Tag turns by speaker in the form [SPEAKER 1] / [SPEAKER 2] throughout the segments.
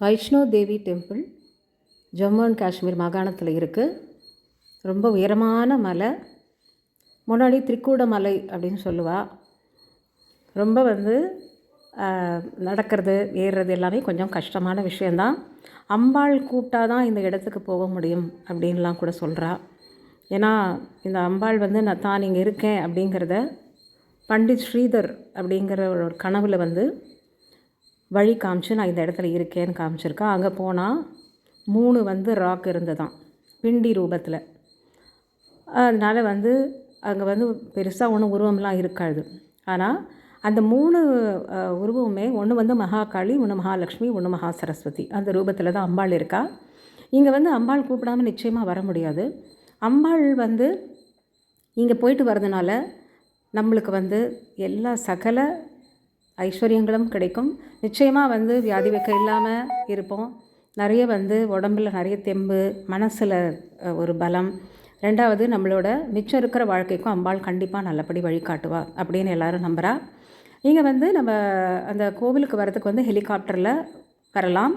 [SPEAKER 1] Vaishno Devi temple Jammu and Kashmir மாகாணத்தில் இருக்குது. ரொம்ப உயரமான மலை. முன்னாடி திரிக்கூட மலை அப்படின்னு சொல்லுவாள். ரொம்ப நடக்கிறது ஏறுறது எல்லாமே கொஞ்சம் கஷ்டமான விஷயந்தான். அம்பாள் கூப்பிட்டா தான் இந்த இடத்துக்கு போக முடியும் அப்படின்லாம் கூட சொல்கிறா. ஏன்னா இந்த அம்பாள் நான் தான் இங்கே இருக்கேன் அப்படிங்கிறத பண்டித் ஸ்ரீதர் அப்படிங்கிற ஒரு கனவில் வழி காமிச்சு நான் இந்த இடத்துல இருக்கேன்னு காமிச்சிருக்கேன். அங்கே போனால் 3 ராக் இருந்ததான் பிண்டி ரூபத்தில். அதனால் அங்கே பெருசாக ஒன்றும் உருவம்லாம் இருக்காது. ஆனால் அந்த 3 உருவமுமே ஒன்று மகாகாளி, ஒன்று மகாலட்சுமி, ஒன்று மகா சரஸ்வதி. அந்த ரூபத்தில் தான் அம்பாள் இருக்கா. இங்கே அம்பாள் கூப்பிடாமல் நிச்சயமாக வர முடியாது. அம்பாள் இங்கே போயிட்டு வர்றதுனால நம்மளுக்கு எல்லா சகல ஐஸ்வர்யங்களும் கிடைக்கும். நிச்சயமாக வியாதி வெக்க இல்லாமல் இருப்போம். நிறைய உடம்பில் நிறைய தெம்பு, மனசில் ஒரு பலம். 2வது நம்மளோட மிச்சம் இருக்கிற வாழ்க்கைக்கும் அம்பாள் கண்டிப்பாக நல்லபடி வழிகாட்டுவா அப்படின்னு எல்லோரும் நம்புகிறா. இங்கே நம்ம அந்த கோவிலுக்கு வரதுக்கு ஹெலிகாப்டரில் வரலாம்.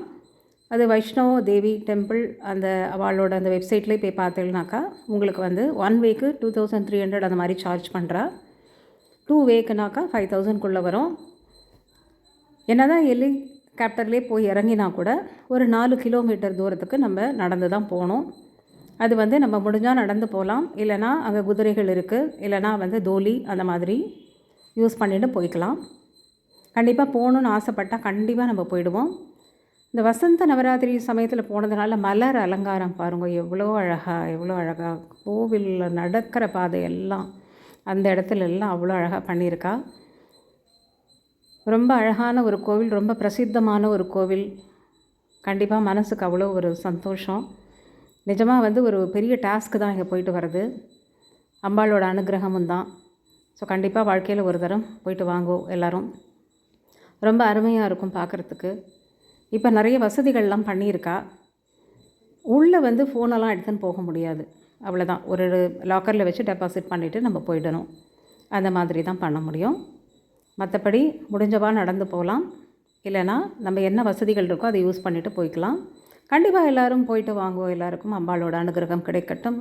[SPEAKER 1] அது வைஷ்ணவ தேவி டெம்பிள் அந்த அவளோட அந்த வெப்சைட்லேயே போய் பார்த்தீங்கன்னாக்கா உங்களுக்கு 1 வேக்கு 2300 அந்த மாதிரி சார்ஜ் பண்ணுறா. 2 வேக்குனாக்கா 5000க்குள்ளே வரும். என்ன தான் ஹெலிகாப்டர்லேயே போய் இறங்கினா கூட ஒரு 4 கிலோமீட்டர் தூரத்துக்கு நம்ம நடந்து தான் போகணும். அது நம்ம முடிஞ்சால் நடந்து போகலாம், இல்லைனா அங்கே குதிரைகள் இருக்குது, இல்லைனா தோலி அந்த மாதிரி யூஸ் பண்ணிவிட்டு போய்க்கலாம். கண்டிப்பாக போகணுன்னு ஆசைப்பட்டால் கண்டிப்பாக நம்ம போயிடுவோம். இந்த வசந்த நவராத்திரி சமயத்தில் போனதுனால மலர் அலங்காரம் பாருங்கள் எவ்வளோ அழகாக கோவிலில் நடக்கிற பாதை எல்லாம் அந்த இடத்துல எல்லாம் அவ்வளோ அழகாக பண்ணியிருக்கா. ரொம்ப அழகான ஒரு கோவில், ரொம்ப பிரசித்தமான ஒரு கோவில். கண்டிப்பாக மனசுக்கு அவ்வளோ ஒரு சந்தோஷம். நிஜமாக ஒரு பெரிய டாஸ்க்கு தான் இங்கே போயிட்டு வர்றது. அம்பாளோட அனுகிரகமும் தான். ஸோ கண்டிப்பாக வாழ்க்கையில் ஒரு தரம் போயிட்டு வாங்கோ எல்லோரும். ரொம்ப அருமையாக இருக்கும் பார்க்குறதுக்கு. இப்போ நிறைய வசதிகள்லாம் பண்ணியிருக்கா. உள்ளே ஃபோனெல்லாம் எடுத்துன்னு போக முடியாது. அவ்வளோதான், ஒரு லாக்கரில் வச்சு டெபாசிட் பண்ணிவிட்டு நம்ம போயிடணும். அந்த மாதிரி தான் பண்ண முடியும். மற்றபடி முடிஞ்சவா நடந்து போகலாம், இல்லைனா நம்ம என்ன வசதிகள் இருக்கோ அதை யூஸ் பண்ணிவிட்டு போய்க்கலாம். கண்டிப்பாக எல்லோரும் போயிட்டு வாங்குவோம். எல்லாருக்கும் அம்பாளோட அனுகிரகம் கிடைக்கட்டும்.